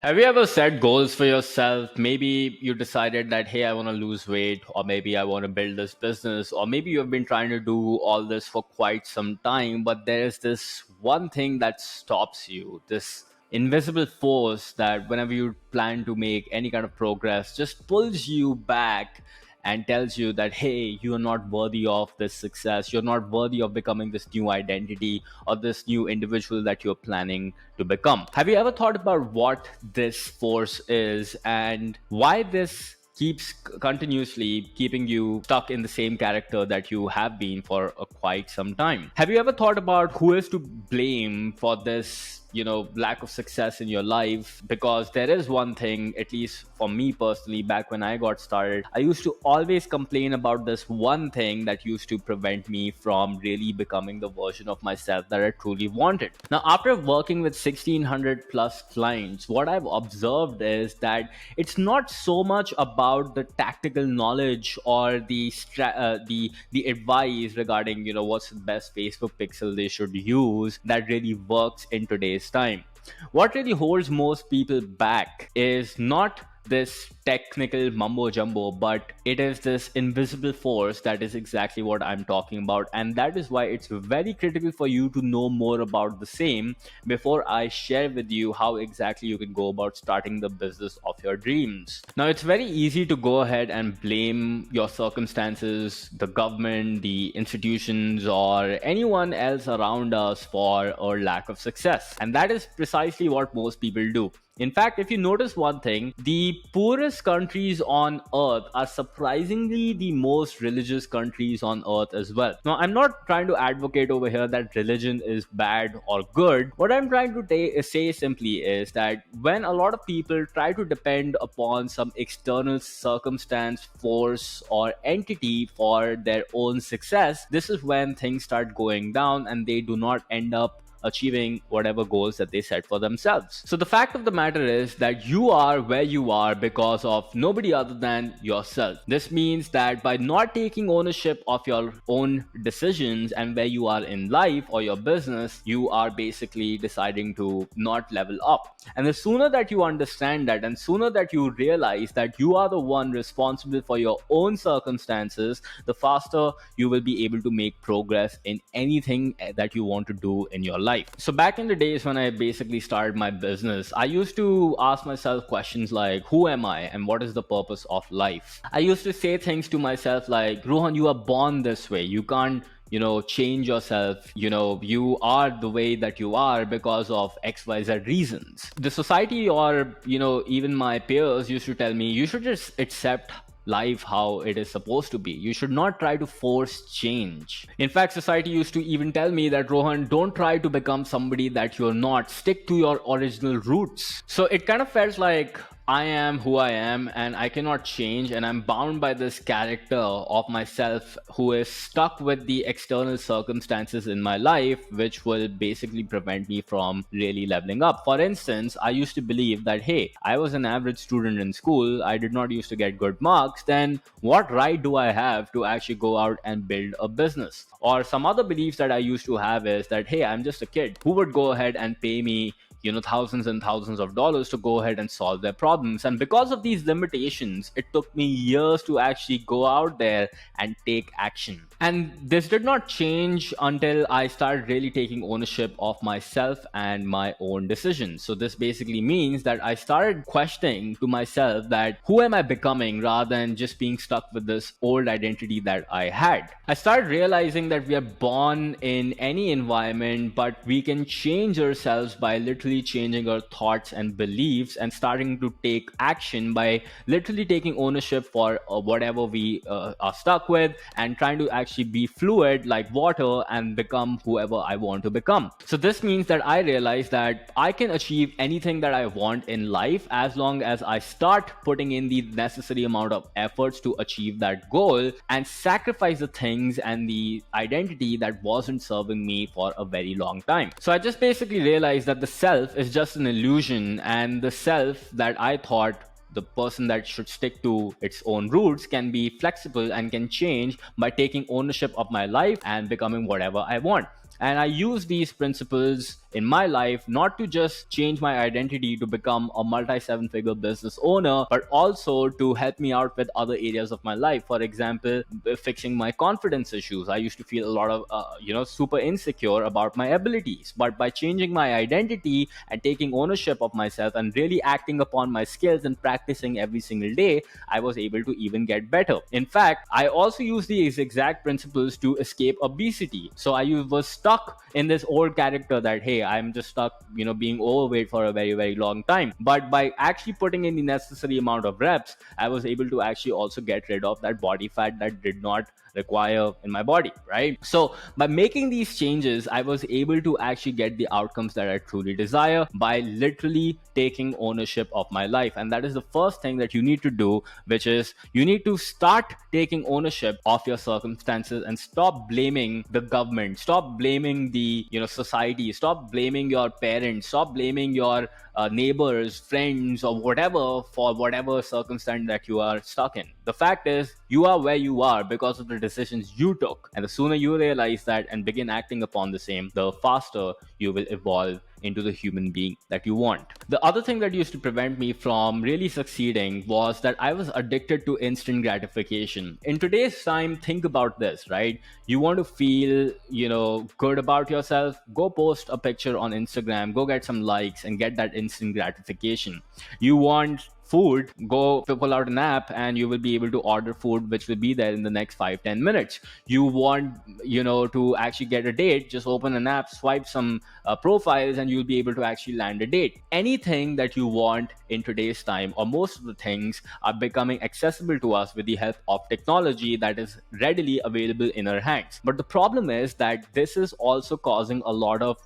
Have you ever set goals for yourself? Maybe you decided that, hey, I want to lose weight, or maybe I want to build this business, or maybe you have been trying to do all this for quite some time, but there's this one thing that stops you, this invisible force that whenever you plan to make any kind of progress just pulls you back and tells you that, hey, you are not worthy of this success, you're not worthy of becoming this new identity or this new individual that you're planning to become. Have you ever thought about what this force is and why this keeps continuously keeping you stuck in the same character that you have been for quite some time? Have you ever thought about who is to blame for this, lack of success in your life? Because there is one thing, at least for me personally, back when I got started, I used to always complain about this one thing that used to prevent me from really becoming the version of myself that I truly wanted. Now, after working with 1600 plus clients, what I've observed is that it's not so much about the tactical knowledge or the advice regarding what's the best Facebook pixel they should use that really works in today's time. What really holds most people back is not this technical mumbo jumbo, but it is this invisible force that is exactly what I'm talking about. And that is why it's very critical for you to know more about the same before I share with you how exactly you can go about starting the business of your dreams. Now, it's very easy to go ahead and blame your circumstances, the government, the institutions, or anyone else around us for our lack of success. And that is precisely what most people do. In fact, if you notice one thing, the poorest countries on earth are surprisingly the most religious countries on earth as well. Now, I'm not trying to advocate over here that religion is bad or good. What I'm trying to say simply is that when a lot of people try to depend upon some external circumstance, force, or entity for their own success, this is when things start going down and they do not end up achieving whatever goals that they set for themselves. So the fact of the matter is that you are where you are because of nobody other than yourself. This means that by not taking ownership of your own decisions and where you are in life or your business, you are basically deciding to not level up. And the sooner that you understand that, and sooner that you realize that you are the one responsible for your own circumstances, the faster you will be able to make progress in anything that you want to do in your life. So back in the days when I basically started my business, I used to ask myself questions like, who am I and what is the purpose of life? I used to say things to myself like, Rohan, you are born this way. You can't change yourself. You are the way that you are because of XYZ reasons. The society, or even my peers used to tell me, you should just accept life how it is supposed to be. You should not try to force change. In fact, society used to even tell me that, Rohan, don't try to become somebody that you're not. Stick to your original roots. So it kind of felt like I am who I am and I cannot change, and I'm bound by this character of myself who is stuck with the external circumstances in my life, which will basically prevent me from really leveling up. For instance, I used to believe that, hey, I was an average student in school, I did not used to get good marks, then what right do I have to actually go out and build a business? Or some other beliefs that I used to have is that, hey, I'm just a kid. Who would go ahead and pay me thousands and thousands of dollars to go ahead and solve their problems? And because of these limitations, it took me years to actually go out there and take action. And this did not change until I started really taking ownership of myself and my own decisions. So this basically means that I started questioning to myself that, who am I becoming, rather than just being stuck with this old identity that I had. I started realizing that we are born in any environment, but we can change ourselves by literally changing our thoughts and beliefs and starting to take action by literally taking ownership for whatever we are stuck with, and trying to actually be fluid like water and become whoever I want to become. So this means that I realize that I can achieve anything that I want in life as long as I start putting in the necessary amount of efforts to achieve that goal and sacrifice the things and the identity that wasn't serving me for a very long time. So I just basically realized that the self is just an illusion, and the self that I thought, the person that should stick to its own roots, can be flexible and can change by taking ownership of my life and becoming whatever I want. And I use these principles in my life not to just change my identity to become a multi seven figure business owner, but also to help me out with other areas of my life. For example, fixing my confidence issues. I used to feel a lot of, super insecure about my abilities. But by changing my identity and taking ownership of myself and really acting upon my skills and practicing every single day, I was able to even get better. In fact, I also use these exact principles to escape obesity. So I was stuck in this old character that, hey, I'm just stuck, being overweight for a very, very long time. But by actually putting in the necessary amount of reps, I was able to actually also get rid of that body fat that did not require in my body, right? So by making these changes, I was able to actually get the outcomes that I truly desire by literally taking ownership of my life. And that is the first thing that you need to do, which is you need to start taking ownership of your circumstances and stop blaming the government, stop blaming the society, stop blaming your parents, stop blaming your neighbors, friends, or whatever for whatever circumstance that you are stuck in. The fact is, you are where you are because of the decisions you took. And the sooner you realize that and begin acting upon the same, the faster you will evolve into the human being that you want. The other thing that used to prevent me from really succeeding was that I was addicted to instant gratification. In today's time, think about this, right? You want to feel, good about yourself, go post a picture on Instagram, go get some likes and get that instant gratification. You want food, go pull out an app and you will be able to order food which will be there in the next 5-10 minutes. You want to actually get a date, just open an app, swipe some profiles, and you'll be able to actually land a date. Anything that you want in today's time, or most of the things, are becoming accessible to us with the help of technology that is readily available in our hands. But the problem is that this is also causing a lot of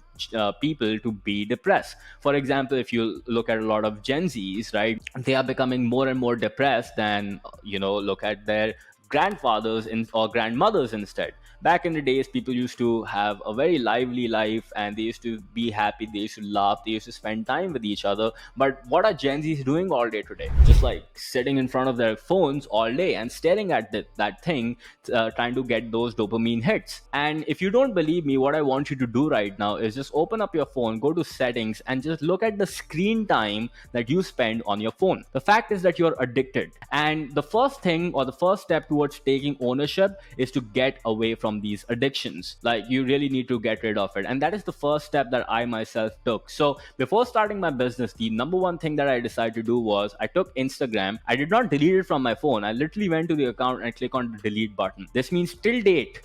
people to be depressed. For example, if you look at a lot of Gen Zs, right, they are becoming more and more depressed than look at their grandfathers or grandmothers instead. Back in the days, people used to have a very lively life and they used to be happy, they used to laugh, they used to spend time with each other. But what are Gen Zs doing all day today? Just like sitting in front of their phones all day and staring at that thing, trying to get those dopamine hits. And if you don't believe me, what I want you to do right now is just open up your phone, go to settings, and just look at the screen time that you spend on your phone. The fact is that you're addicted. And the first thing, or the first step towards taking ownership, is to get away from these addictions. Like, you really need to get rid of it. And that is the first step that I myself took. So before starting my business, the number one thing that I decided to do was I took Instagram. I did not delete it from my phone. I literally went to the account and click on the delete button. This means till date,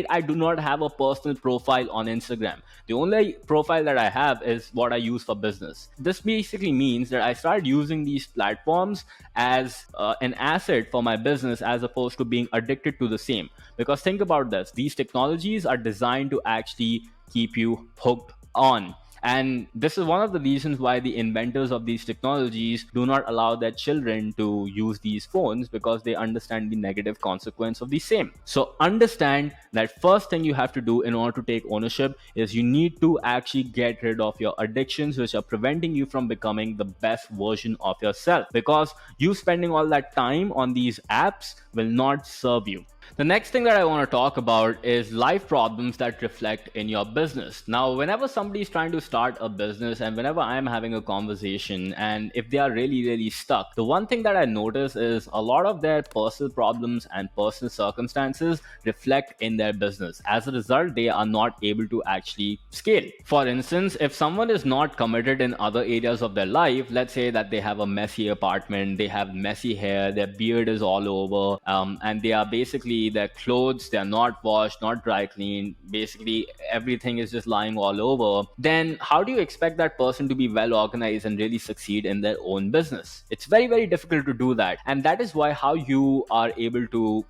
I do not have a personal profile on Instagram. The only profile that I have is what I use for business. This basically means that I started using these platforms as an asset for my business, as opposed to being addicted to the same. Because think about this, these technologies are designed to actually keep you hooked on. And this is one of the reasons why the inventors of these technologies do not allow their children to use these phones, because they understand the negative consequence of the same. So understand that first thing you have to do in order to take ownership is you need to actually get rid of your addictions, which are preventing you from becoming the best version of yourself, because you spending all that time on these apps will not serve you. The next thing that I want to talk about is life problems that reflect in your business. Now, whenever somebody is trying to start a business and whenever I'm having a conversation, and if they are really, really stuck, the one thing that I notice is a lot of their personal problems and personal circumstances reflect in their business. As a result, they are not able to actually scale. For instance, if someone is not committed in other areas of their life, let's say that they have a messy apartment, they have messy hair, their beard is all over, and they are basically, their clothes, they're not washed, not dry cleaned, basically everything is just lying all over, then how do you expect that person to be well organized and really succeed in their own business? It's very, very difficult to do that. And that is why how you are able to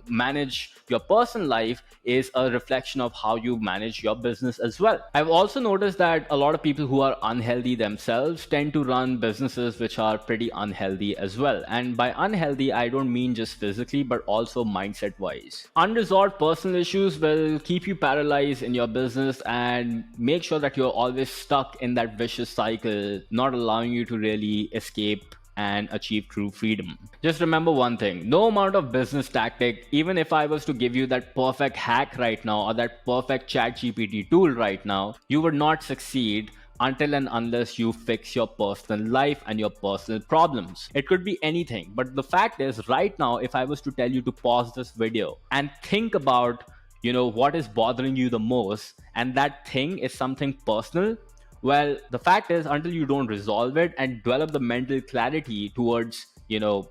manage your personal life is a reflection of how you manage your business as well. I've also noticed that a lot of people who are unhealthy themselves tend to run businesses which are pretty unhealthy as well. And by unhealthy, I don't mean just physically, but also mindset wise. Unresolved personal issues will keep you paralyzed in your business and make sure that you're always stuck in that vicious cycle, not allowing you to really escape and achieve true freedom. Just remember one thing: no amount of business tactic, even if I was to give you that perfect hack right now or that perfect chat GPT tool right now, you would not succeed until and unless you fix your personal life and your personal problems. It could be anything. But the fact is, right now, if I was to tell you to pause this video and think about, what is bothering you the most, and that thing is something personal, well, the fact is, until you don't resolve it and develop the mental clarity towards,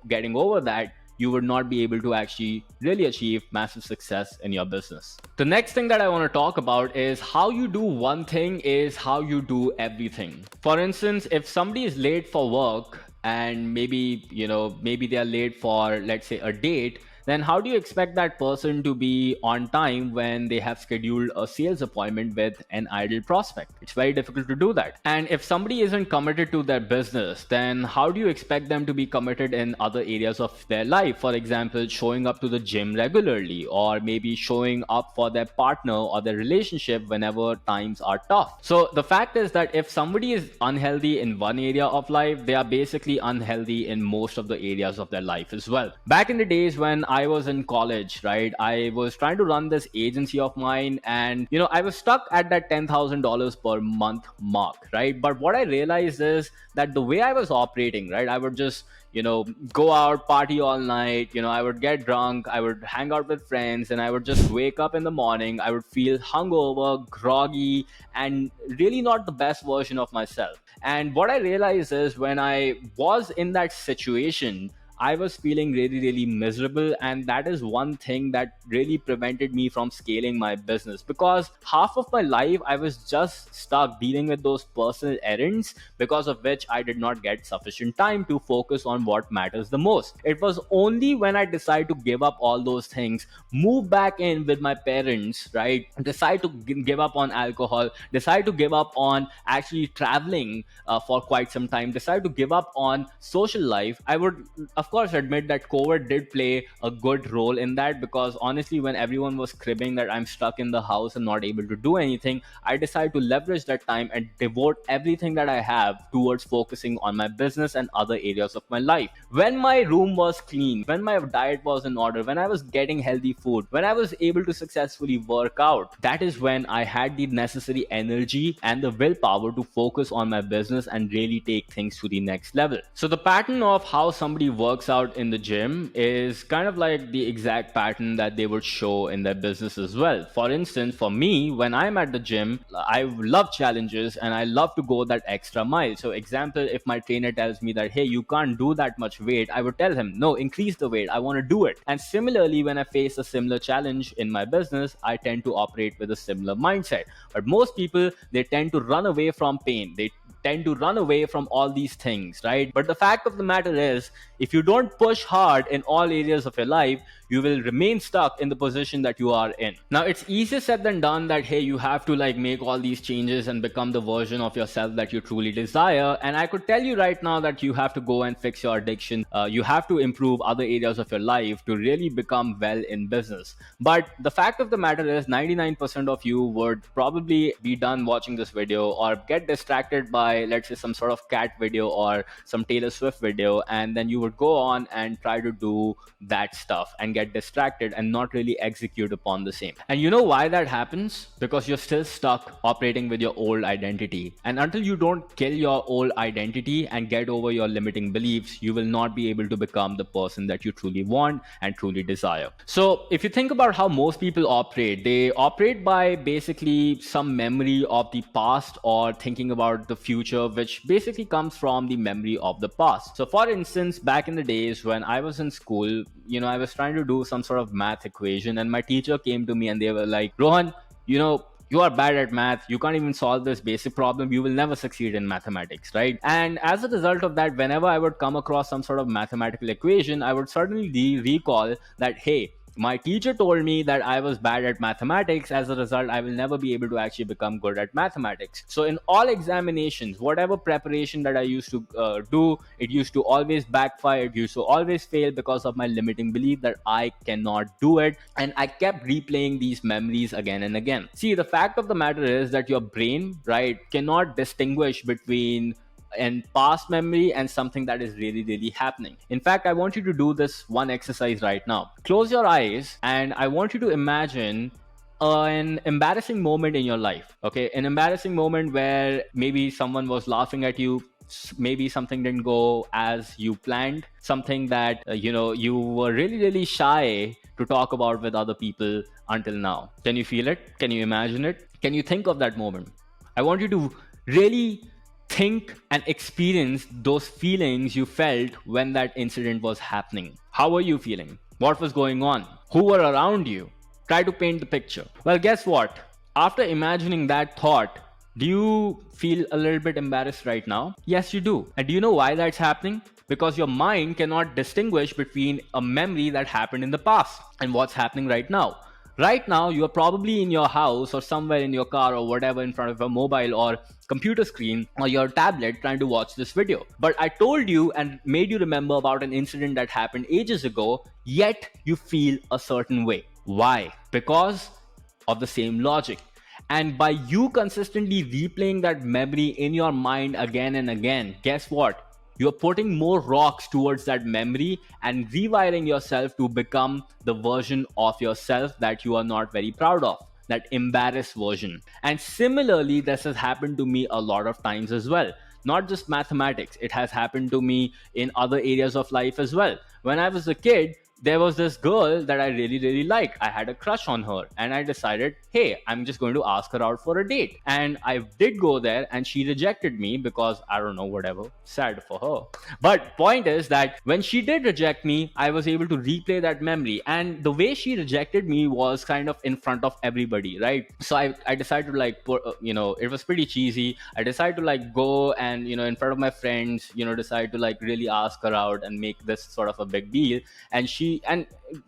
getting over that, you would not be able to actually really achieve massive success in your business. The next thing that I want to talk about is how you do one thing is how you do everything. For instance, if somebody is late for work and maybe they are late for, let's say, a date, then how do you expect that person to be on time when they have scheduled a sales appointment with an ideal prospect? It's very difficult to do that. And if somebody isn't committed to their business, then how do you expect them to be committed in other areas of their life? For example, showing up to the gym regularly, or maybe showing up for their partner or their relationship whenever times are tough. So the fact is that if somebody is unhealthy in one area of life, they are basically unhealthy in most of the areas of their life as well. Back in the days when I was in college, right, I was trying to run this agency of mine, and I was stuck at that $10,000 per month mark, right? But what I realized is that the way I was operating, right, I would just go out, party all night, I would get drunk, I would hang out with friends, and I would just wake up in the morning, I would feel hungover, groggy, and really not the best version of myself. And what I realized is when I was in that situation, I was feeling really, really miserable. And that is one thing that really prevented me from scaling my business, because half of my life I was just stuck dealing with those personal errands, because of which I did not get sufficient time to focus on what matters the most. It was only when I decided to give up all those things, move back in with my parents, right? Decide to give up on alcohol, decide to give up on actually traveling for quite some time, decide to give up on social life. I would, of course, admit that COVID did play a good role in that, because honestly, when everyone was cribbing that I'm stuck in the house and not able to do anything, I decided to leverage that time and devote everything that I have towards focusing on my business and other areas of my life. When my room was clean, when my diet was in order, when I was getting healthy food, when I was able to successfully work out, that is when I had the necessary energy and the willpower to focus on my business and really take things to the next level. So the pattern of how somebody works out in the gym is kind of like the exact pattern that they would show in their business as well. For instance, for me, when I'm at the gym, I love challenges and I love to go that extra mile. So example, if my trainer tells me that, hey, you can't do that much weight, I would tell him, no, increase the weight, I want to do it. And similarly, when I face a similar challenge in my business, I tend to operate with a similar mindset. But most people, they tend to run away from pain, they tend to run away from all these things, right? But the fact of the matter is, if you don't push hard in all areas of your life, you will remain stuck in the position that you are in. Now, it's easier said than done that, hey, you have to like make all these changes and become the version of yourself that you truly desire. And I could tell you right now that you have to go and fix your addiction. You have to improve other areas of your life to really become well in business. But the fact of the matter is, 99% of you would probably be done watching this video or get distracted by, let's say, some sort of cat video or some Taylor Swift video, and then you would go on and try to do that stuff and get distracted and not really execute upon the same. And you know why that happens? Because you're still stuck operating with your old identity. And until you don't kill your old identity and get over your limiting beliefs, you will not be able to become the person that you truly want and truly desire. So if you think about how most people operate, they operate by basically some memory of the past or thinking about the future, which basically comes from the memory of the past. So for instance, back in the days when I was in school, I was trying to do some sort of math equation, and my teacher came to me and they were like, Rohan, you are bad at math. You can't even solve this basic problem. You will never succeed in mathematics, right? And as a result of that, whenever I would come across some sort of mathematical equation, I would certainly recall that, hey, my teacher told me that I was bad at mathematics. As a result, I will never be able to actually become good at mathematics. So in all examinations, whatever preparation that I used to do, it used to always backfire. It used to always fail because of my limiting belief that I cannot do it. And I kept replaying these memories again and again. See, the fact of the matter is that your brain, right, cannot distinguish between and past memory and something that is really, really happening. In fact, I want you to do this one exercise right now. Close your eyes and I want you to imagine an embarrassing moment in your life. Okay, an embarrassing moment where maybe someone was laughing at you, maybe something didn't go as you planned, something that you were really, really shy to talk about with other people until now. Can you feel it? Can you imagine it? Can you think of that moment? I want you to really think and experience those feelings you felt when that incident was happening. How were you feeling? What was going on? Who were around you? Try to paint the picture. Well, guess what? After imagining that thought, do you feel a little bit embarrassed right now? Yes, you do. And do you know why that's happening? Because your mind cannot distinguish between a memory that happened in the past and what's happening right now. Right now, you are probably in your house or somewhere in your car or whatever in front of a mobile or computer screen or your tablet trying to watch this video. But I told you and made you remember about an incident that happened ages ago, yet you feel a certain way. Why? Because of the same logic. And by you consistently replaying that memory in your mind again and again, guess what? You're putting more rocks towards that memory and rewiring yourself to become the version of yourself that you are not very proud of, that embarrassed version. And similarly, this has happened to me a lot of times as well. Not just mathematics, it has happened to me in other areas of life as well. When I was a kid, there was this girl that I really, really liked. I had a crush on her and I decided, hey, I'm just going to ask her out for a date. And I did go there and she rejected me because I don't know, whatever, sad for her. But point is that when she did reject me, I was able to replay that memory. And the way she rejected me was kind of in front of everybody, right? So I decided to like, it was pretty cheesy. I decided to like go and, in front of my friends, decide to like really ask her out and make this sort of a big deal. And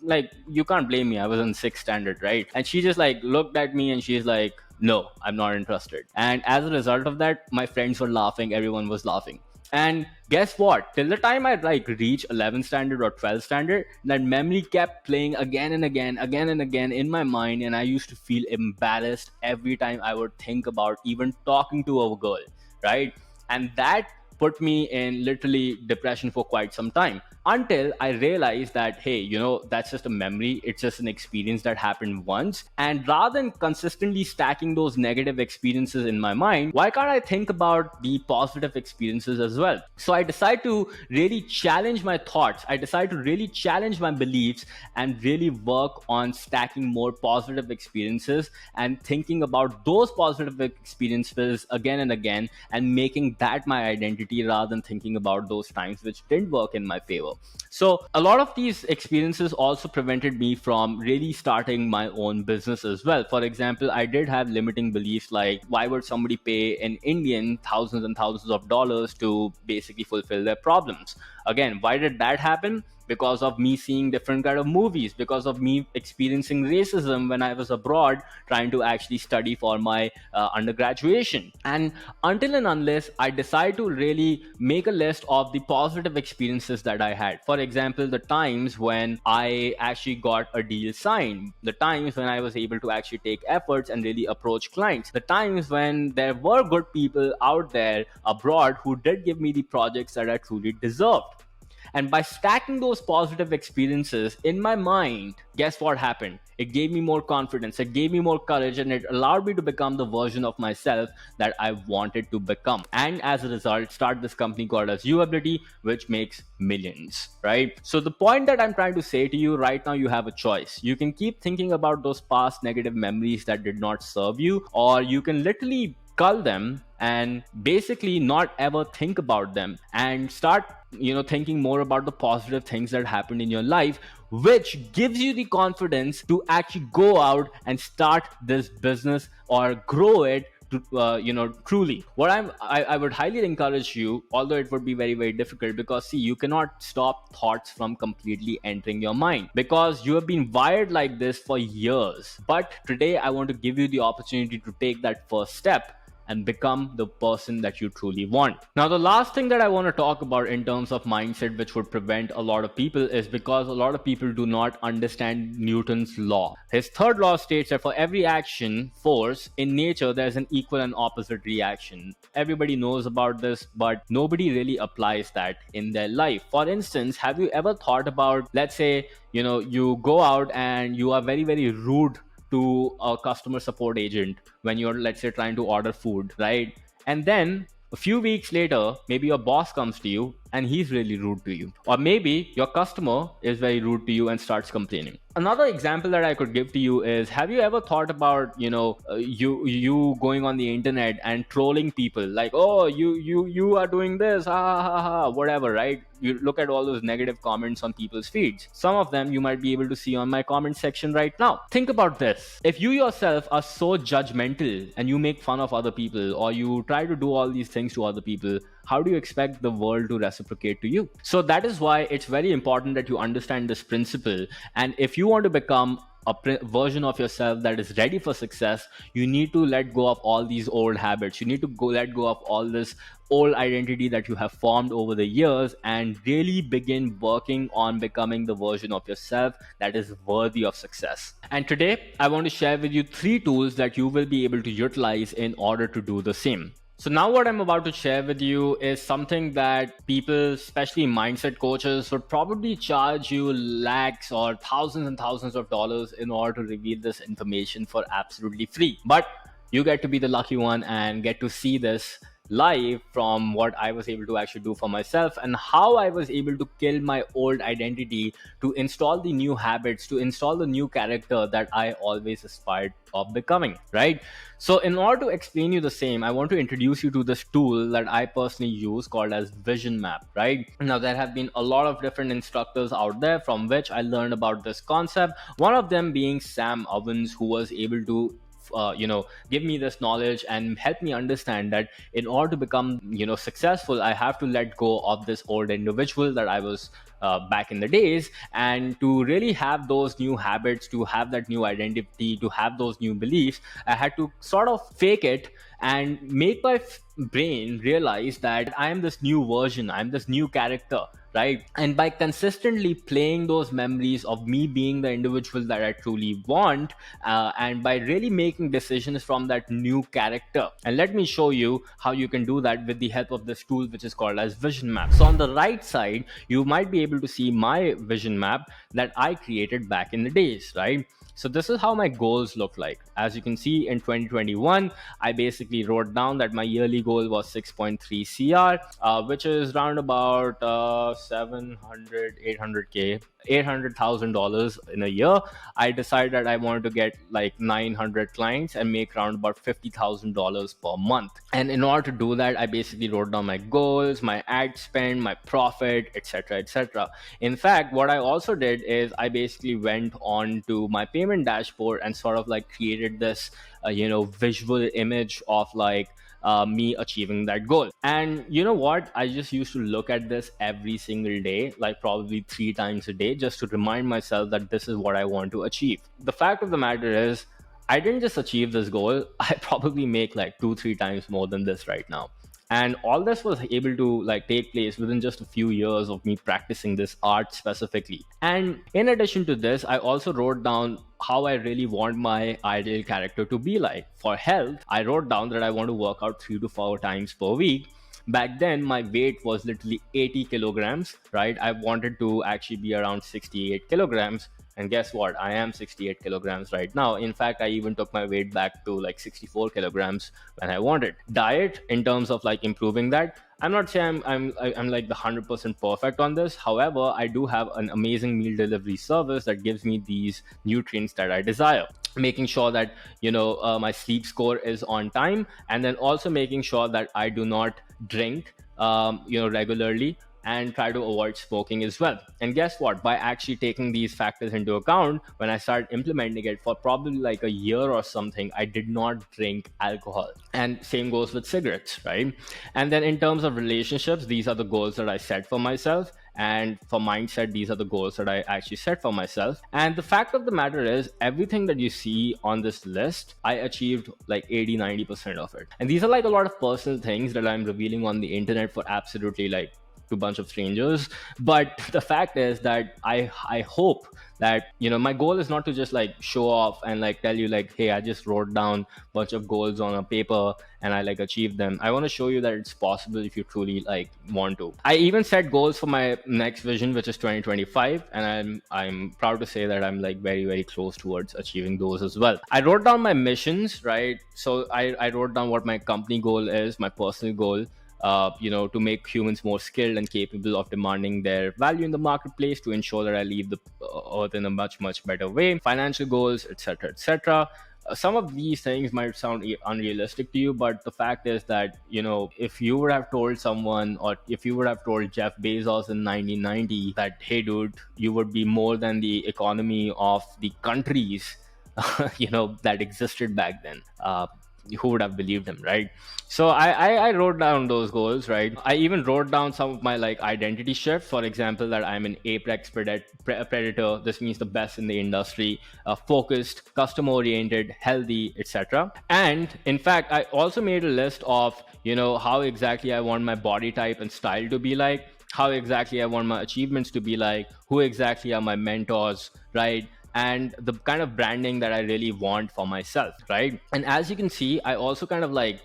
like, you can't blame me, I was in sixth standard, right? And she just like looked at me and she's like, no, I'm not interested. And as a result of that, my friends were laughing, everyone was laughing. And guess what? Till the time I like reach 11th standard or 12th standard, that memory kept playing again and again in my mind. And I used to feel embarrassed every time I would think about even talking to a girl, right? And that put me in literally depression for quite some time, until I realized that, hey, that's just a memory. It's just an experience that happened once. And rather than consistently stacking those negative experiences in my mind, why can't I think about the positive experiences as well? So I decided to really challenge my thoughts. I decided to really challenge my beliefs and really work on stacking more positive experiences and thinking about those positive experiences again and again and making that my identity rather than thinking about those times which didn't work in my favor. So a lot of these experiences also prevented me from really starting my own business as well. For example, I did have limiting beliefs like, why would somebody pay an Indian thousands and thousands of dollars to basically fulfill their problems? Again, why did that happen? Because of me seeing different kind of movies, because of me experiencing racism when I was abroad trying to actually study for my undergraduation. And until and unless I decide to really make a list of the positive experiences that I had, for example, the times when I actually got a deal signed, the times when I was able to actually take efforts and really approach clients, the times when there were good people out there abroad who did give me the projects that I truly deserved. And by stacking those positive experiences in my mind, guess what happened? It gave me more confidence, it gave me more courage, and it allowed me to become the version of myself that I wanted to become. And as a result, start this company called as Uability, which makes millions, right? So the point that I'm trying to say to you right now, you have a choice. You can keep thinking about those past negative memories that did not serve you, or you can literally cull them and basically not ever think about them and start thinking more about the positive things that happened in your life, which gives you the confidence to actually go out and start this business or grow it to, truly. I would highly encourage you, although it would be very, very difficult, because see, you cannot stop thoughts from completely entering your mind because you have been wired like this for years. But today I want to give you the opportunity to take that first step and become the person that you truly want. Now, the last thing that I want to talk about in terms of mindset, which would prevent a lot of people, is because a lot of people do not understand Newton's law. His third law states that for every action force in nature, there's an equal and opposite reaction. Everybody knows about this, but nobody really applies that in their life. For instance, have you ever thought about, let's say, you go out and you are very, very rude to a customer support agent when you're, let's say, trying to order food, right? And then a few weeks later, maybe your boss comes to you and he's really rude to you. Or maybe your customer is very rude to you and starts complaining. Another example that I could give to you is, have you ever thought about, you going on the internet and trolling people like, oh, you are doing this, ha ha ha ha, whatever, right? You look at all those negative comments on people's feeds. Some of them you might be able to see on my comment section right now. Think about this. If you yourself are so judgmental and you make fun of other people, or you try to do all these things to other people, how do you expect the world to reciprocate to you? So that is why it's very important that you understand this principle. And if you want to become a version of yourself that is ready for success, you need to let go of all these old habits. You need to let go of all this old identity that you have formed over the years and really begin working on becoming the version of yourself that is worthy of success. And today, I want to share with you 3 tools that you will be able to utilize in order to do the same. So now what I'm about to share with you is something that people, especially mindset coaches, would probably charge you lakhs or thousands and thousands of dollars in order to reveal this information for absolutely free. But you get to be the lucky one and get to see this live from what I was able to actually do for myself, and how I was able to kill my old identity to install the new habits, to install the new character that I always aspired of becoming, right? So in order to explain you the same, I want to introduce you to this tool that I personally use called as Vision Map, right? Now, there have been a lot of different instructors out there from which I learned about this concept, one of them being Sam Ovens, who was able to give me this knowledge and help me understand that in order to become successful, I have to let go of this old individual that I was back in the days, and to really have those new habits, to have that new identity, to have those new beliefs, I had to sort of fake it and make my brain realize that I am this new version, I'm this new character, right? And by consistently playing those memories of me being the individual that I truly want, and by really making decisions from that new character. And let me show you how you can do that with the help of this tool, which is called as Vision Map. So on the right side, you might be able to see my vision map that I created back in the days, right? So this is how my goals look like. As you can see, in 2021, I basically wrote down that my yearly goal was 6.3 CR, which is round about 800K, $800,000 in a year. I decided that I wanted to get like 900 clients and make around about $50,000 per month. And in order to do that, I basically wrote down my goals, my ad spend, my profit, etc., etc. In fact, what I also did is I basically went on to my payment dashboard and sort of like created this, visual image of like me achieving that goal. And you know what? I just used to look at this every single day, like probably 3 times a day, just to remind myself that this is what I want to achieve. The fact of the matter is, I didn't just achieve this goal, I probably make like 2-3 times more than this right now. And all this was able to like take place within just a few years of me practicing this art specifically. And in addition to this, I also wrote down how I really want my ideal character to be like. For health, I wrote down that I want to work out 3 to 4 times per week. Back then, my weight was literally 80 kilograms, right? I wanted to actually be around 68 kilograms. And guess what? I am 68 kilograms right now. In fact, I even took my weight back to like 64 kilograms when I wanted. Diet, in terms of like improving that, I'm not saying I'm like the 100% perfect on this. However, I do have an amazing meal delivery service that gives me these nutrients that I desire. Making sure that my sleep score is on time, and then also making sure that I do not drink regularly, and try to avoid smoking as well. And guess what? By actually taking these factors into account, when I started implementing it for probably like a year or something, I did not drink alcohol. And same goes with cigarettes, right? And then in terms of relationships, these are the goals that I set for myself. And for mindset, these are the goals that I actually set for myself. And the fact of the matter is, everything that you see on this list, I achieved like 80-90% of it. And these are like a lot of personal things that I'm revealing on the internet for absolutely like to a bunch of strangers. But the fact is that I hope that, my goal is not to just like show off and like tell you like, hey, I just wrote down a bunch of goals on a paper and I like achieved them. I want to show you that it's possible if you truly like want to. I even set goals for my next vision, which is 2025, and I'm proud to say that I'm like very, very close towards achieving those as well. I wrote down my missions, right? So I wrote down what my company goal is, my personal goal, to make humans more skilled and capable of demanding their value in the marketplace, to ensure that I leave the earth in a much, much better way, financial goals, etc., etc. Some of these things might sound unrealistic to you, but the fact is that, if you would have told someone, or if you would have told Jeff Bezos in 1990 that, hey, dude, you would be more than the economy of the countries, that existed back then, who would have believed him, right? So I wrote down those goals, right? I even wrote down some of my like identity shifts. For example, that I'm an apex predator. This means the best in the industry, focused, customer oriented, healthy, etc. And in fact, I also made a list of, how exactly I want my body type and style to be like, how exactly I want my achievements to be like, who exactly are my mentors, right? And the kind of branding that I really want for myself, right? And as you can see, I also kind of like,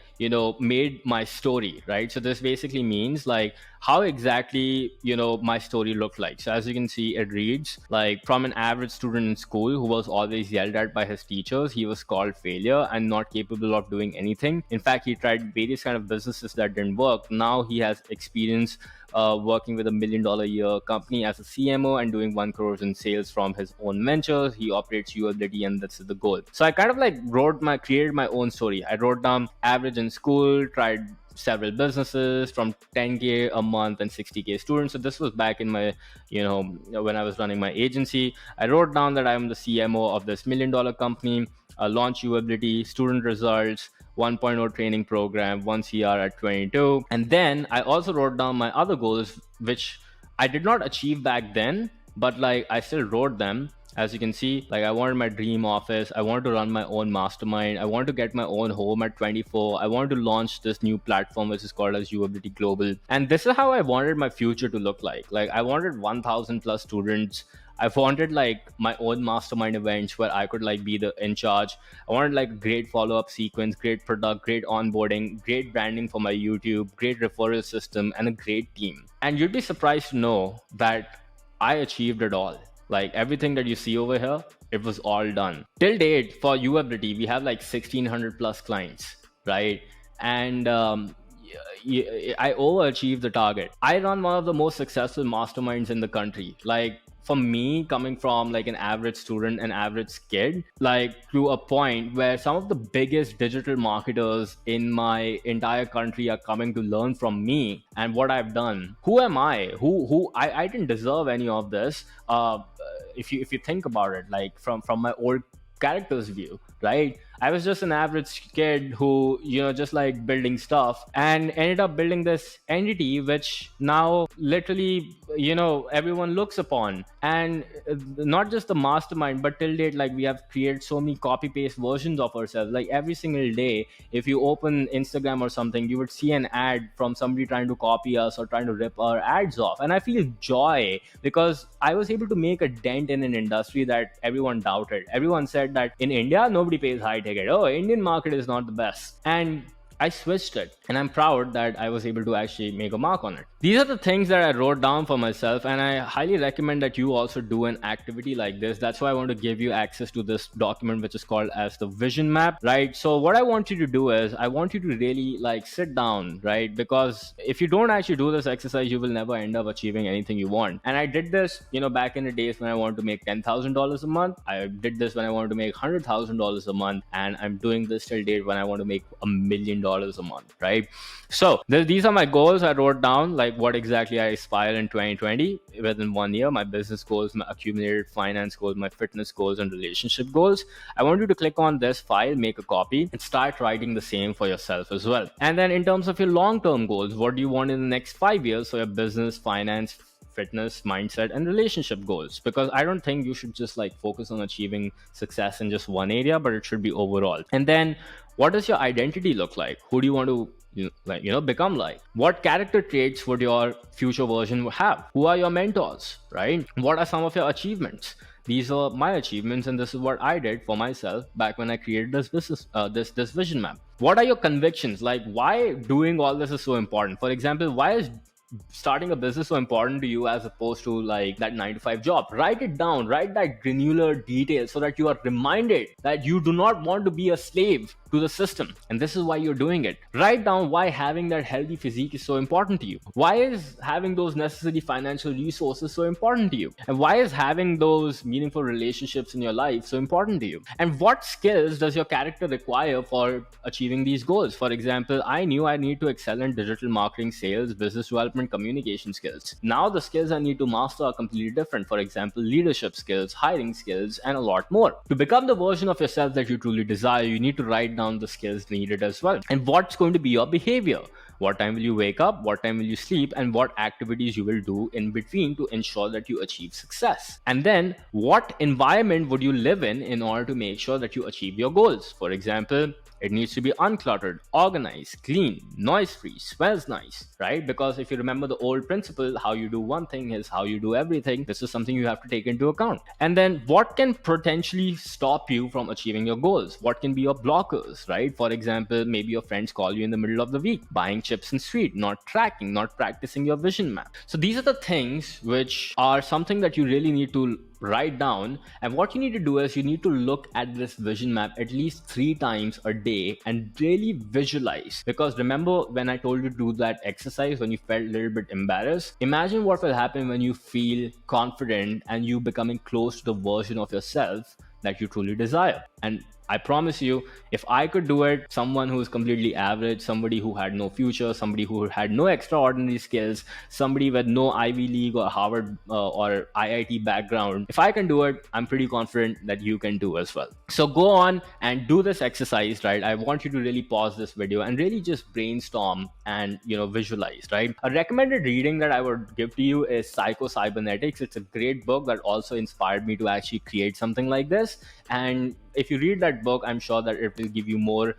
made my story, right? So this basically means like how exactly, my story looked like. So as you can see, it reads like, from an average student in school who was always yelled at by his teachers, he was called failure and not capable of doing anything. In fact, he tried various kind of businesses that didn't work. Now he has experience working with $1 million a year company as a CMO and doing 1 crore in sales from his own ventures. He operates Youre, and that's the goal. So I kind of like created my own story. I wrote down average in school, tried several businesses from 10K a month and 60K students. So this was back in my, when I was running my agency. I wrote down that I'm the CMO of this $1 million company, launch Youre, student results, 1.0 training program, 1 CR at 22. And then I also wrote down my other goals, which I did not achieve back then, but like I still wrote them. As you can see, like I wanted my dream office. I wanted to run my own mastermind. I wanted to get my own home at 24. I wanted to launch this new platform, which is called as Youre Global. And this is how I wanted my future to look like. Like I wanted 1,000 plus students. I wanted like my own mastermind events where I could like be the in charge. I wanted like great follow-up sequence, great product, great onboarding, great branding for my YouTube, great referral system, and a great team. And you'd be surprised to know that I achieved it all. Like everything that you see over here, it was all done. Till date, for Youre, we have like 1,600 plus clients, right? And I overachieved the target. I run one of the most successful masterminds in the country. Like for me, coming from like an average student, an average kid, like to a point where some of the biggest digital marketers in my entire country are coming to learn from me and what I've done. Who am I? I didn't deserve any of this. If you think about it, like from my old character's view, right? I was just an average kid who, just like building stuff and ended up building this entity, which now literally, everyone looks upon. And not just the mastermind, but till date, like we have created so many copy paste versions of ourselves. Like every single day, if you open Instagram or something, you would see an ad from somebody trying to copy us or trying to rip our ads off. And I feel joy because I was able to make a dent in an industry that everyone doubted. Everyone said that in India, nobody pays high ticket. Oh, Indian market is not the best. And I switched it, and I'm proud that I was able to actually make a mark on it. These are the things that I wrote down for myself, and I highly recommend that you also do an activity like this. That's why I want to give you access to this document, which is called as the vision map, right? So what I want you to do is I want you to really like sit down, right? Because if you don't actually do this exercise, you will never end up achieving anything you want. And I did this, back in the days when I wanted to make $10,000 a month. I did this when I wanted to make $100,000 a month, and I'm doing this till date when I want to make $1 million $15 a month, right? So these are my goals. I wrote down like what exactly I aspire in 2020 within 1 year: my business goals, my accumulated finance goals, my fitness goals, and relationship goals. I want you to click on this file, make a copy, and start writing the same for yourself as well. And then in terms of your long-term goals, what do you want in the next 5 years for your business, finance, fitness, mindset, and relationship goals? Because I don't think you should just like focus on achieving success in just one area, but it should be overall. And then what does your identity look like? Who do you want to become like? What character traits would your future version have? Who are your mentors, right? What are some of your achievements? These are my achievements, and this is what I did for myself back when I created this business, this vision map. What are your convictions? Like, why doing all this is so important? For example, why is starting a business so important to you as opposed to like that 9 to 5 job? Write it down, write that granular detail so that you are reminded that you do not want to be a slave to the system, and this is why you're doing it. Write down why having that healthy physique is so important to you. Why is having those necessary financial resources so important to you? And why is having those meaningful relationships in your life so important to you? And what skills does your character require for achieving these goals? For example, I knew I need to excel in digital marketing, sales, business development, communication skills. Now the skills I need to master are completely different. For example, leadership skills, hiring skills, and a lot more. To become the version of yourself that you truly desire, you need to write down the skills needed as well. And what's going to be your behavior? What time will you wake up? What time will you sleep? And what activities you will do in between to ensure that you achieve success? And then what environment would you live in order to make sure that you achieve your goals? For example, it needs to be uncluttered, organized, clean, noise-free, smells nice, right? Because if you remember the old principle, how you do one thing is how you do everything. This is something you have to take into account. And then what can potentially stop you from achieving your goals? What can be your blockers, right? For example, maybe your friends call you in the middle of the week, buying chips and sweet, not tracking, not practicing your vision map. So these are the things which are something that you really need to write down. And what you need to do is you need to look at this vision map at least 3 times a day and really visualize. Because remember when I told you to do that exercise when you felt a little bit embarrassed? Imagine what will happen when you feel confident and you becoming close to the version of yourself that you truly desire. And I promise you, if I could do it, someone who is completely average, somebody who had no future, somebody who had no extraordinary skills, somebody with no Ivy League or Harvard or IIT background, if I can do it, I'm pretty confident that you can do as well. So go on and do this exercise, right? I want you to really pause this video and really just brainstorm and visualize, right? A recommended reading that I would give to you is Psycho Cybernetics. It's a great book that also inspired me to actually create something like this. And if you read that book, I'm sure that it will give you more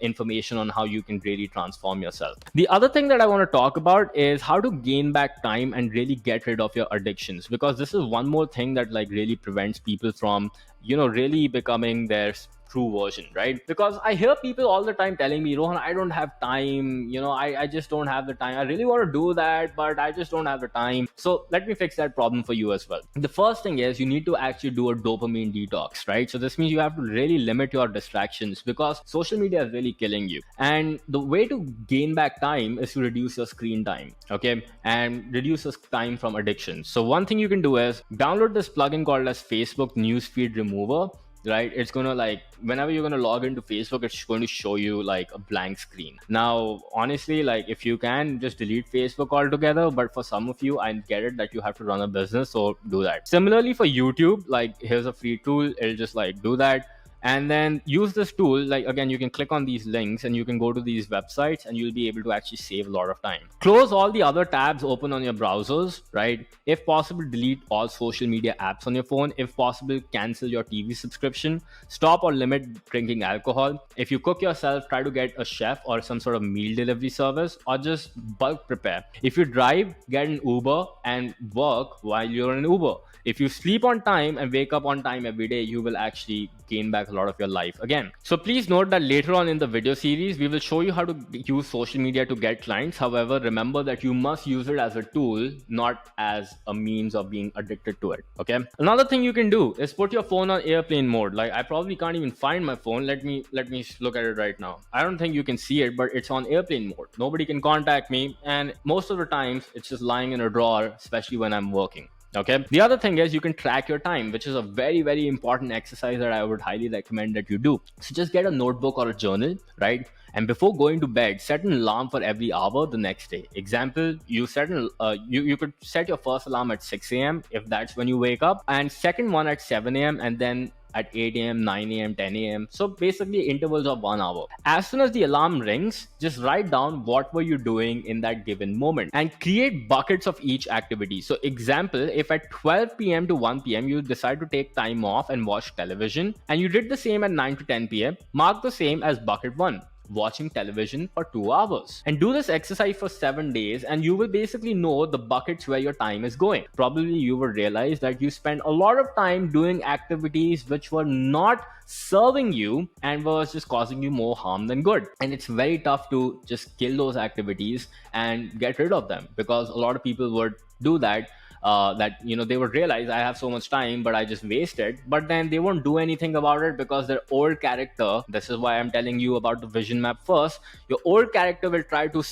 information on how you can really transform yourself. The other thing that I want to talk about is how to gain back time and really get rid of your addictions, because this is one more thing that like really prevents people from really becoming their true version, right? Because I hear people all the time telling me, Rohan, I don't have time, I just don't have the time. I really want to do that, but I just don't have the time. So let me fix that problem for you as well. The first thing is you need to actually do a dopamine detox, right? So this means you have to really limit your distractions, because social media is really killing you. And the way to gain back time is to reduce your screen time, okay? And reduce your time from addiction. So one thing you can do is download this plugin called as Facebook Newsfeed Remover, right? It's gonna like whenever you're gonna log into Facebook, it's going to show you like a blank screen. Now honestly, like if you can just delete Facebook altogether, but for some of you, I get it that you have to run a business, so do that. Similarly for YouTube, like here's a free tool, it'll just like do that. And then use this tool, like again, you can click on these links and you can go to these websites and you'll be able to actually save a lot of time. Close all the other tabs open on your browsers, right? If possible, delete all social media apps on your phone. If possible, cancel your TV subscription. Stop or limit drinking alcohol. If you cook yourself, try to get a chef or some sort of meal delivery service, or just bulk prepare. If you drive, get an Uber and work while you're in Uber. If you sleep on time and wake up on time every day, you will actually gain back a lot of your life again. So please note that later on in the video series, we will show you how to use social media to get clients. However, remember that you must use it as a tool, not as a means of being addicted to it, okay? Another thing you can do is put your phone on airplane mode. Like I probably can't even find my phone. Let me look at it right now. I don't think you can see it, but it's on airplane mode. Nobody can contact me. And most of the times it's just lying in a drawer, especially when I'm working. Okay. The other thing is you can track your time, which is a very, very important exercise that I would highly recommend that you do. So just get a notebook or a journal, right? And before going to bed, set an alarm for every hour the next day. Example, you could set your first alarm at 6 a.m. if that's when you wake up, and second one at 7 a.m. and then at 8 a.m., 9 a.m., 10 a.m. So basically intervals of 1 hour. As soon as the alarm rings, just write down what were you doing in that given moment and create buckets of each activity. So example, if at 12 p.m. to 1 p.m. you decide to take time off and watch television, and you did the same at 9 to 10 p.m., mark the same as bucket 1, watching television for 2 hours, and do this exercise for 7 days, and you will basically know the buckets where your time is going. Probably you will realize that you spend a lot of time doing activities which were not serving you and was just causing you more harm than good, and it's very tough to just kill those activities and get rid of them, because a lot of people would do that. That they would realize I have so much time but I just waste it, but then they won't do anything about it because their old character, this is why I'm telling you about the vision map first, your old character will try to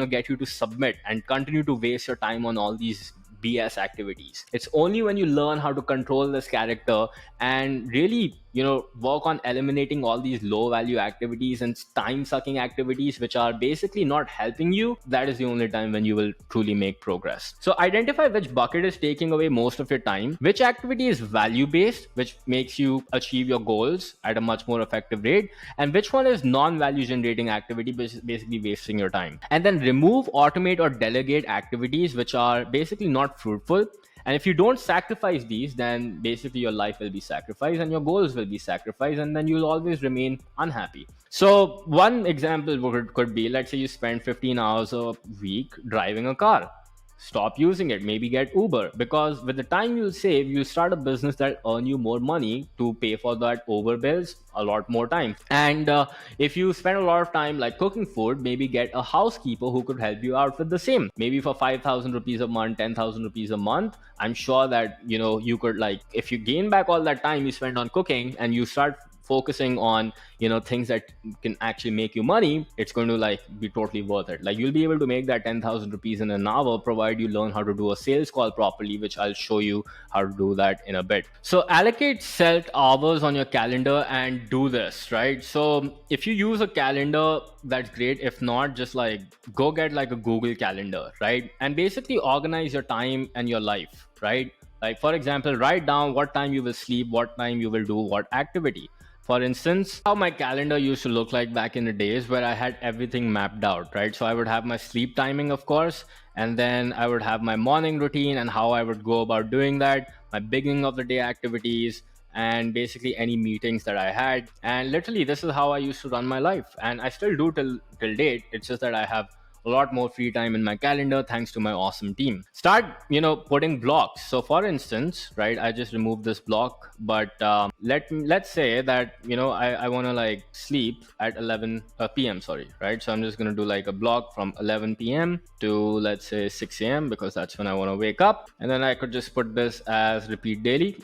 get you to submit and continue to waste your time on all these BS activities. It's only when you learn how to control this character and really work on eliminating all these low value activities and time sucking activities which are basically not helping you, that is the only time when you will truly make progress. So identify which bucket is taking away most of your time, which activity is value based, which makes you achieve your goals at a much more effective rate, and which one is non value generating activity, which is basically wasting your time. And then remove, automate, or delegate activities which are basically not fruitful. And if you don't sacrifice these, then basically your life will be sacrificed and your goals will be sacrificed, and then you'll always remain unhappy. So one example could be, let's say you spend 15 hours a week driving a car. Stop using it, maybe get Uber, because with the time you'll save, you start a business that earn you more money to pay for that Uber bills a lot more time. And if you spend a lot of time like cooking food, maybe get a housekeeper who could help you out with the same, maybe for 5,000 rupees a month, 10,000 rupees a month. I'm sure that you could, like, if you gain back all that time you spend on cooking and you start focusing on things that can actually make you money, it's going to like be totally worth it. Like, you'll be able to make that 10,000 rupees in an hour, provided you learn how to do a sales call properly, which I'll show you how to do that in a bit. So allocate set hours on your calendar and do this, right? So if you use a calendar, that's great. If not, just like go get like a Google calendar, right? And basically organize your time and your life, right? Like, for example, write down what time you will sleep, what time you will do what activity. For instance, how my calendar used to look like back in the days, where I had everything mapped out, right? So I would have my sleep timing, of course, and then I would have my morning routine and how I would go about doing that, my beginning of the day activities, and basically any meetings that I had. And literally, this is how I used to run my life, and I still do till date. It's just that I have a lot more free time in my calendar thanks to my awesome team. Start putting blocks. So for instance, right, I just removed this block, but let's say that I want to like sleep at 11 p.m. sorry, right? So I'm just going to do like a block from 11 p.m. to, let's say, 6 a.m. because that's when I want to wake up. And then I could just put this as repeat daily,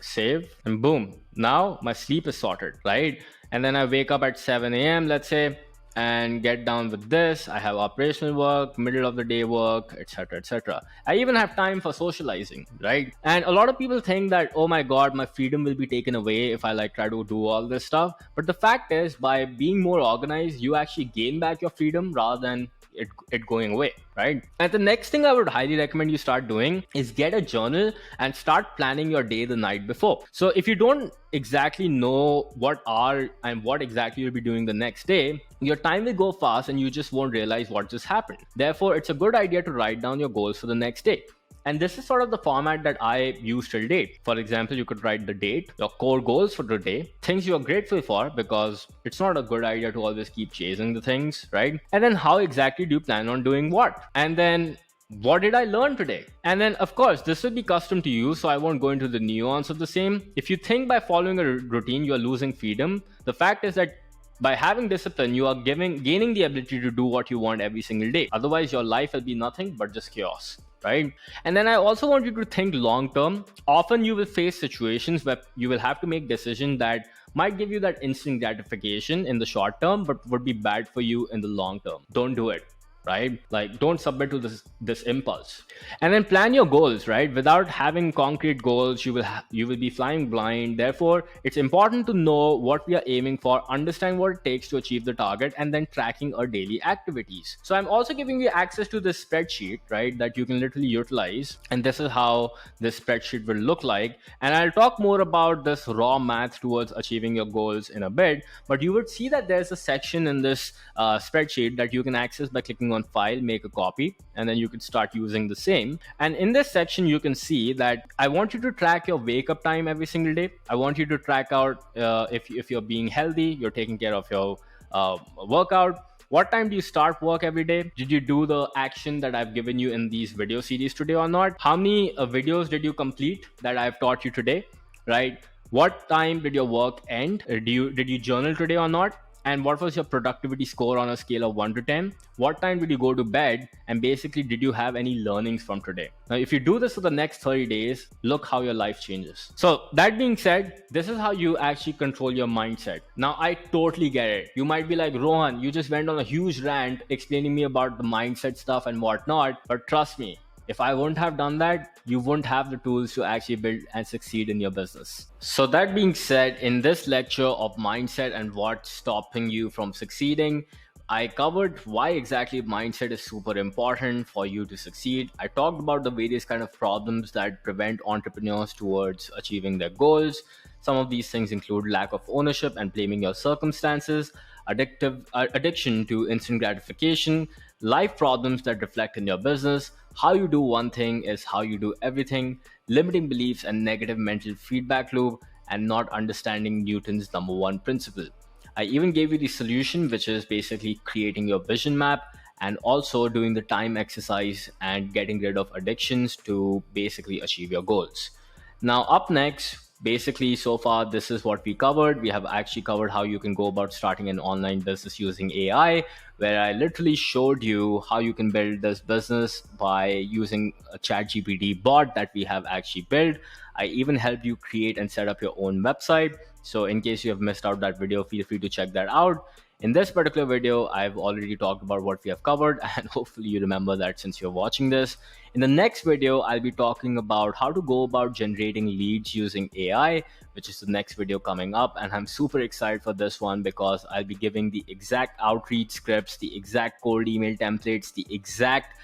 save, and boom, now my sleep is sorted, right? And then I wake up at 7 a.m., let's say, and get down with this. I have operational work, middle of the day work, etc., etc. I even have time for socializing, right? And a lot of people think that, oh my god, my freedom will be taken away if I like try to do all this stuff. But the fact is, by being more organized, you actually gain back your freedom rather than it going away, right? And the next thing I would highly recommend you start doing is get a journal and start planning your day the night before. So if you don't exactly know what exactly you'll be doing the next day, your time will go fast and you just won't realize what just happened. Therefore, it's a good idea to write down your goals for the next day. And this is sort of the format that I use till date. For example, you could write the date, your core goals for the day, things you are grateful for, because it's not a good idea to always keep chasing the things, right? And then how exactly do you plan on doing what? And then what did I learn today? And then, of course, this will be custom to you, so I won't go into the nuance of the same. If you think by following a routine, you're losing freedom, the fact is that by having discipline, you are gaining the ability to do what you want every single day. Otherwise, your life will be nothing but just chaos, right? And then I also want you to think long term. Often you will face situations where you will have to make decisions that might give you that instant gratification in the short term, but would be bad for you in the long term. Don't do it. right? Like, don't submit to this impulse. And then plan your goals, right? Without having concrete goals, you will be flying blind. Therefore, it's important to know what we are aiming for, understand what it takes to achieve the target, and then tracking our daily activities. So I'm also giving you access to this spreadsheet, right, that you can literally utilize. And this is how this spreadsheet will look like. And I'll talk more about this raw math towards achieving your goals in a bit. But you would see that there's a section in this spreadsheet that you can access by clicking on file, make a copy, and then you can start using the same. And in this section, you can see that I want you to track your wake up time every single day. I want you to track out if you're being healthy, you're taking care of your workout. What time do you start work every day? Did you do the action that I've given you in these video series today or not? How many videos did you complete that I've taught you today, right? What time did your work end? Did you journal today or not? And what was your productivity score on a scale of 1 to 10? What time did you go to bed? And basically, did you have any learnings from today? Now, if you do this for the next 30 days, look how your life changes. So that being said, this is how you actually control your mindset. Now, I totally get it. You might be like, Rohan, you just went on a huge rant explaining me about the mindset stuff and whatnot. But trust me, if I wouldn't have done that, you wouldn't have the tools to actually build and succeed in your business. So that being said, in this lecture of mindset and what's stopping you from succeeding, I covered why exactly mindset is super important for you to succeed. I talked about the various kind of problems that prevent entrepreneurs towards achieving their goals. Some of these things include lack of ownership and blaming your circumstances, addiction to instant gratification, life problems that reflect in your business, how you do one thing is how you do everything, limiting beliefs and negative mental feedback loop, and not understanding Newton's number one principle. I even gave you the solution, which is basically creating your vision map and also doing the time exercise and getting rid of addictions to basically achieve your goals. Now, up next, basically, so far, this is what we covered. We have actually covered how you can go about starting an online business using AI, where I literally showed you how you can build this business by using a ChatGPT bot that we have actually built. I even helped you create and set up your own website. So in case you have missed out that video, feel free to check that out. In this particular video, I've already talked about what we have covered, and hopefully you remember that since you're watching this. In the next video, I'll be talking about how to go about generating leads using AI, which is the next video coming up. And I'm super excited for this one because I'll be giving the exact outreach scripts, the exact cold email templates, the exact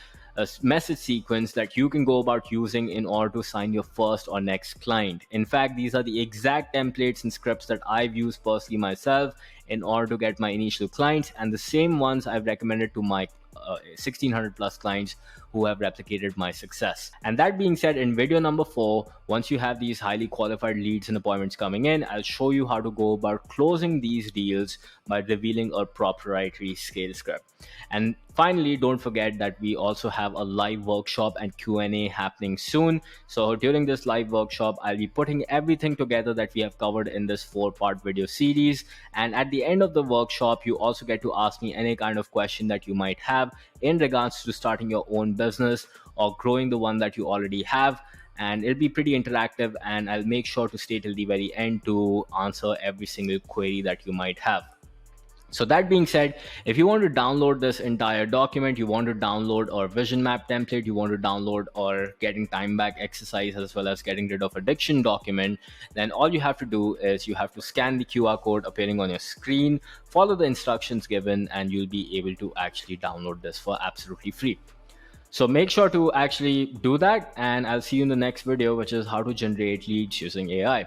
message sequence that you can go about using in order to sign your first or next client. In fact, these are the exact templates and scripts that I've used personally myself in order to get my initial clients, and the same ones I've recommended to my 1600 plus clients who have replicated my success. And that being said, in video number 4, once you have these highly qualified leads and appointments coming in, I'll show you how to go about closing these deals by revealing a proprietary scale script. And finally, don't forget that we also have a live workshop and Q&A happening soon. So during this live workshop, I'll be putting everything together that we have covered in this 4-part video series. And at the end of the workshop, you also get to ask me any kind of question that you might have in regards to starting your own business or growing the one that you already have. And it'll be pretty interactive, and I'll make sure to stay till the very end to answer every single query that you might have. So that being said, if you want to download this entire document, you want to download our vision map template, you want to download our getting time back exercise as well as getting rid of addiction document, then all you have to do is you have to scan the QR code appearing on your screen, follow the instructions given, and you'll be able to actually download this for absolutely free. So make sure to actually do that, and I'll see you in the next video, which is how to generate leads using AI.